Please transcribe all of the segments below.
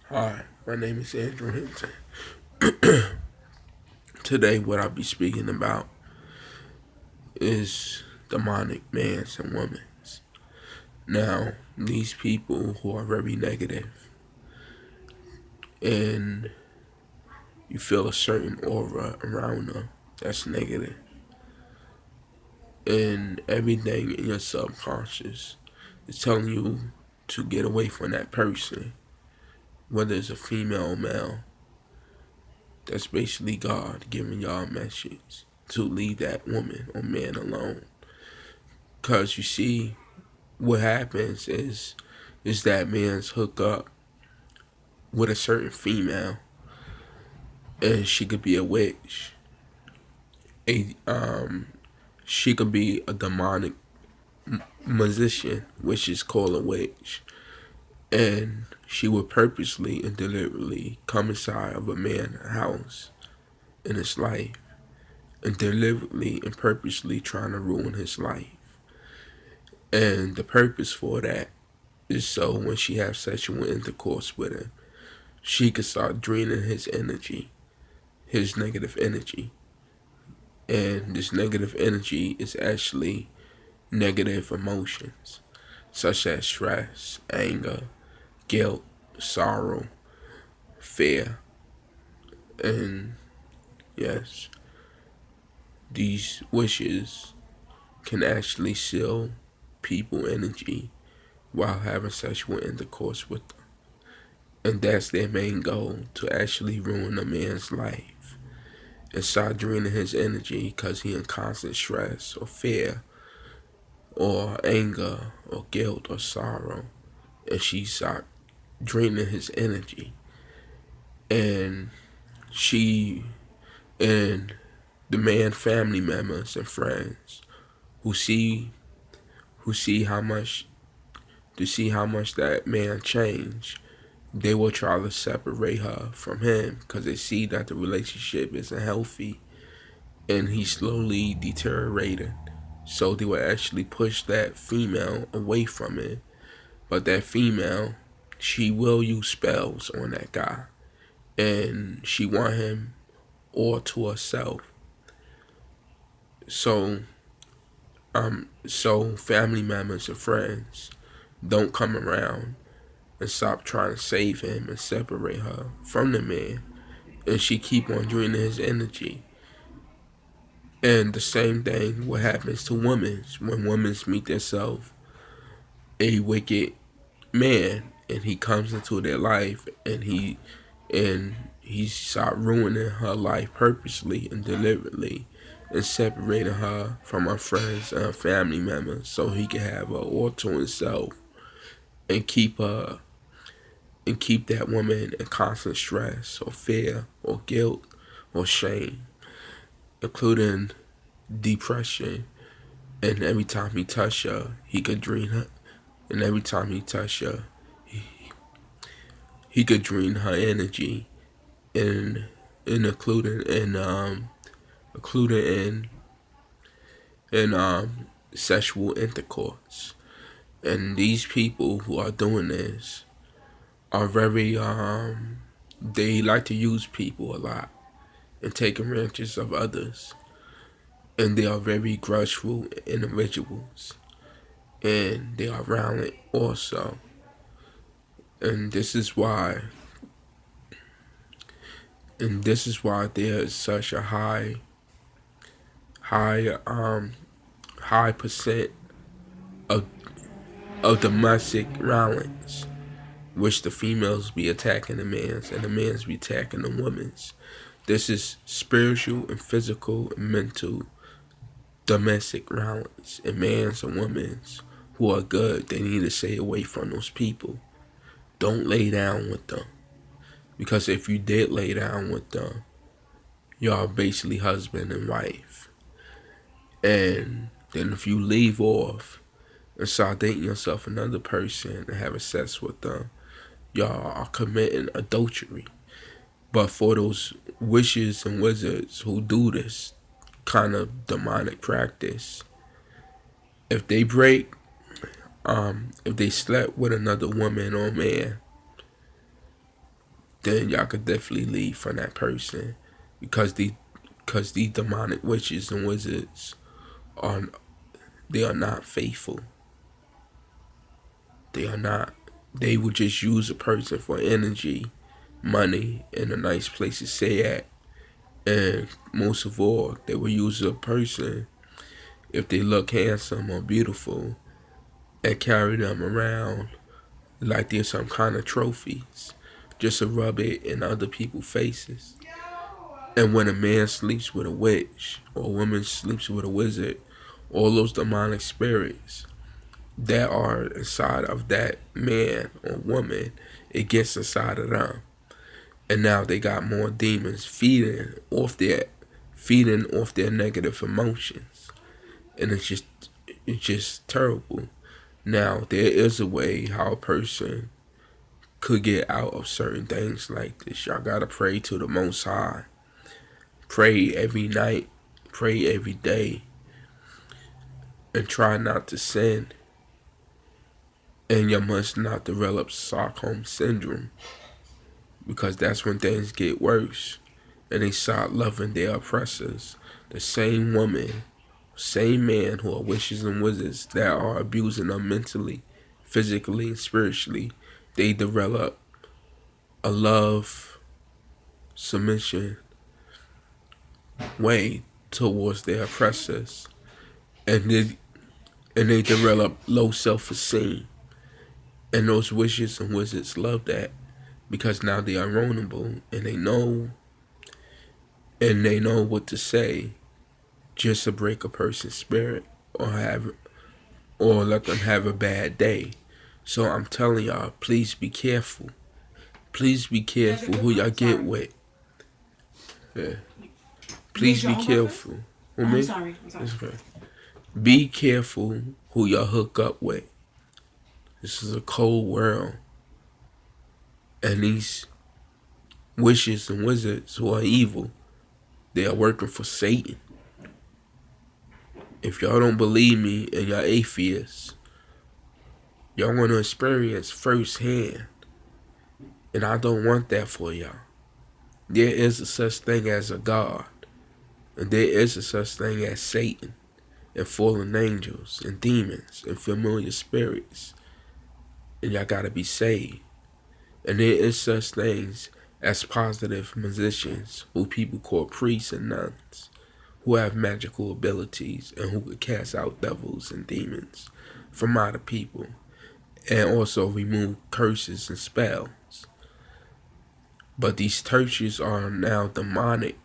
Hi, my name is Andrew Hinton. Today, what I'll be speaking about is demonic mans and women. Now, these people who are very negative and you feel a certain aura around them that's negative, and everything in your subconscious is telling you to get away from that person, whether it's a female or male. That's basically God giving y'all a message to leave that woman or man alone. Because you see, what happens is that man's hook up with a certain female, and she could be a witch. A She could be a demonic musician, which is called a witch, and she would purposely and deliberately come inside of a man's house in his life, and deliberately and purposely trying to ruin his life. And the purpose for that is so when she has sexual intercourse with him, she could start draining his energy, his negative energy. And this negative energy is actually negative emotions, such as stress, anger, guilt, sorrow, fear. And yes, these wishes can actually seal people energy while having sexual intercourse with them. And that's their main goal, to actually ruin a man's life and start draining his energy because he in constant stress or fear or anger or guilt or sorrow, and she start draining his energy. And she and the man family members and friends who see who see how much to see how much that man changed, they will try to separate her from him because they see that the relationship isn't healthy and he's slowly deteriorating. So they will actually push that female away from it. But that female, she will use spells on that guy. And she want him all to herself. So so family members and friends don't come around and stop trying to save him and separate her from the man. And she keep on draining his energy. And the same thing what happens to women when women meet themselves a wicked man, and he comes into their life, and he start ruining her life purposely and deliberately, and separating her from her friends and her family members so he can have her all to himself, and keep that woman in constant stress or fear or guilt or shame, including depression. And every time he touch her, he could drain her. And every time he touch her, he could drain her energy, and including in sexual intercourse. And these people who are doing this are very they like to use people a lot and take advantage of others. And they are very grudgeful individuals. And they are violent also. And this is why there is such a high high percent of domestic violence, which the females be attacking the mans and the mans be attacking the women's. This is spiritual and physical and mental domestic violence, and mans and women's who are good, they need to stay away from those people. Don't lay down with them, because if you did lay down with them, y'all basically husband and wife. And then if you leave off and start dating yourself another person and having sex with them, y'all are committing adultery. But for those witches and wizards who do this kind of demonic practice, if they if they slept with another woman or man, then y'all could definitely leave from that person, because these demonic witches and wizards are they are not faithful. They are not. They would just use a person for energy, money, and a nice place to stay at. And most of all, they will use a person if they look handsome or beautiful and carry them around like they're some kind of trophies, just to rub it in other people's faces. And when a man sleeps with a witch or a woman sleeps with a wizard, all those demonic spirits that are inside of that man or woman, it gets inside of them. And now they got more demons feeding off their negative emotions. And it's just terrible. Now there is a way how a person could get out of certain things like this. Y'all gotta pray to the Most High. Pray every night, pray every day, and try not to sin. And you must not develop Stockholm syndrome, because that's when things get worse and they start loving their oppressors. The same woman, same man who are witches and wizards that are abusing them mentally, physically, and spiritually, they develop a love, submission way towards their oppressors, and they develop low self-esteem. And those witches and wizards love that, because now they are vulnerable and they know what to say just to break a person's spirit or let them have a bad day. So I'm telling y'all, please be careful. Please be careful who y'all get with. Yeah. Please be careful. I'm sorry. Okay. Be careful who y'all hook up with. This is a cold world. And these witches and wizards who are evil, they are working for Satan. If y'all don't believe me and y'all atheists, y'all want to experience firsthand. And I don't want that for y'all. There is a such thing as a God. And there is a such thing as Satan and fallen angels and demons and familiar spirits. And y'all gotta be saved. And there is such things as positive musicians, who people call priests and nuns, who have magical abilities and who could cast out devils and demons from out of people, and also remove curses and spells. But these churches are now demonic,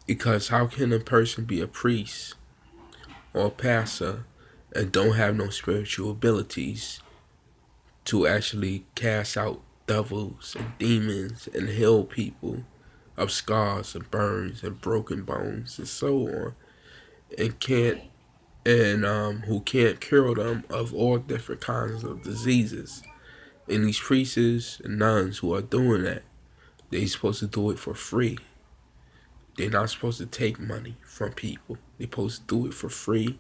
because how can a person be a priest or a pastor and don't have no spiritual abilities to actually cast out devils and demons and heal people of scars and burns and broken bones and so on, and who can't cure them of all different kinds of diseases? And these priests and nuns who are doing that, they're supposed to do it for free. They're not supposed to take money from people. They're supposed to do it for free.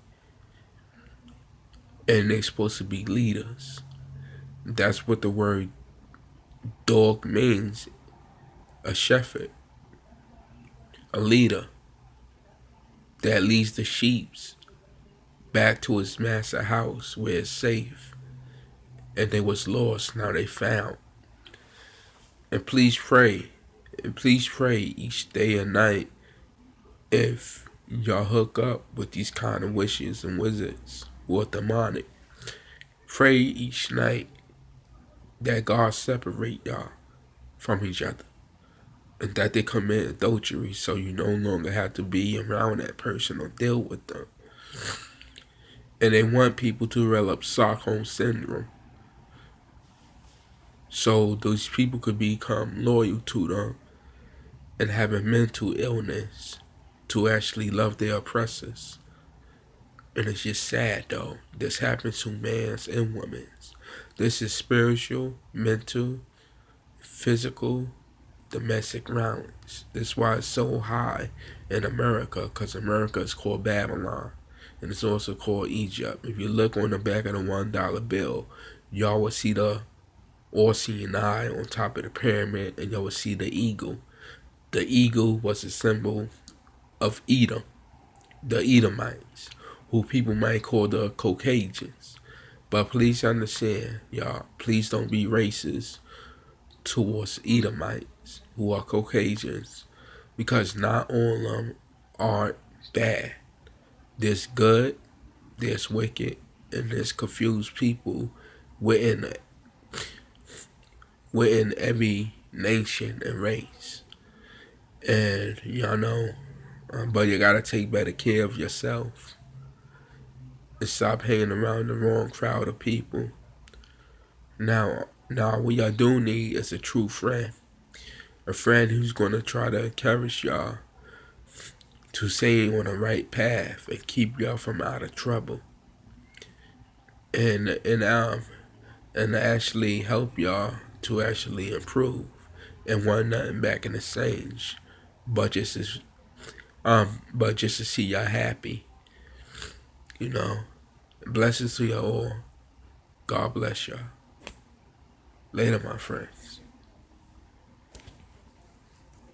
And they're supposed to be leaders. That's what the word dog means. A shepherd. A leader that leads the sheep back to his master house where it's safe. And they was lost, now they found. And please pray. And please pray each day and night if y'all hook up with these kind of witches and wizards who are demonic. Pray each night that God separate y'all from each other, and that they commit adultery, so you no longer have to be around that person or deal with them. And they want people to develop Stockholm syndrome, so those people could become loyal to them and have a mental illness to actually love their oppressors. And it's just sad though. This happens to men's and women's. This is spiritual, mental, physical, domestic violence. That's why it's so high in America, because America is called Babylon. And it's also called Egypt. If you look on the back of the $1 bill, y'all will see the all seeing eye on top of the pyramid, and you will see the eagle. The eagle was a symbol of Edom, the Edomites, who people might call the Caucasians. But please understand, y'all, please don't be racist towards Edomites who are Caucasians, because not all of them are bad. There's good, there's wicked, and there's confused people within within every nation and race. And y'all know, but you gotta take better care of yourself and stop hanging around the wrong crowd of people. Now, what y'all do need is a true friend, a friend who's gonna try to encourage y'all to stay on the right path and keep y'all from out of trouble, and and actually help y'all to actually improve and want nothing back in exchange, but just to see y'all happy, you know. Blessings to y'all all. God bless y'all. Later, my friends.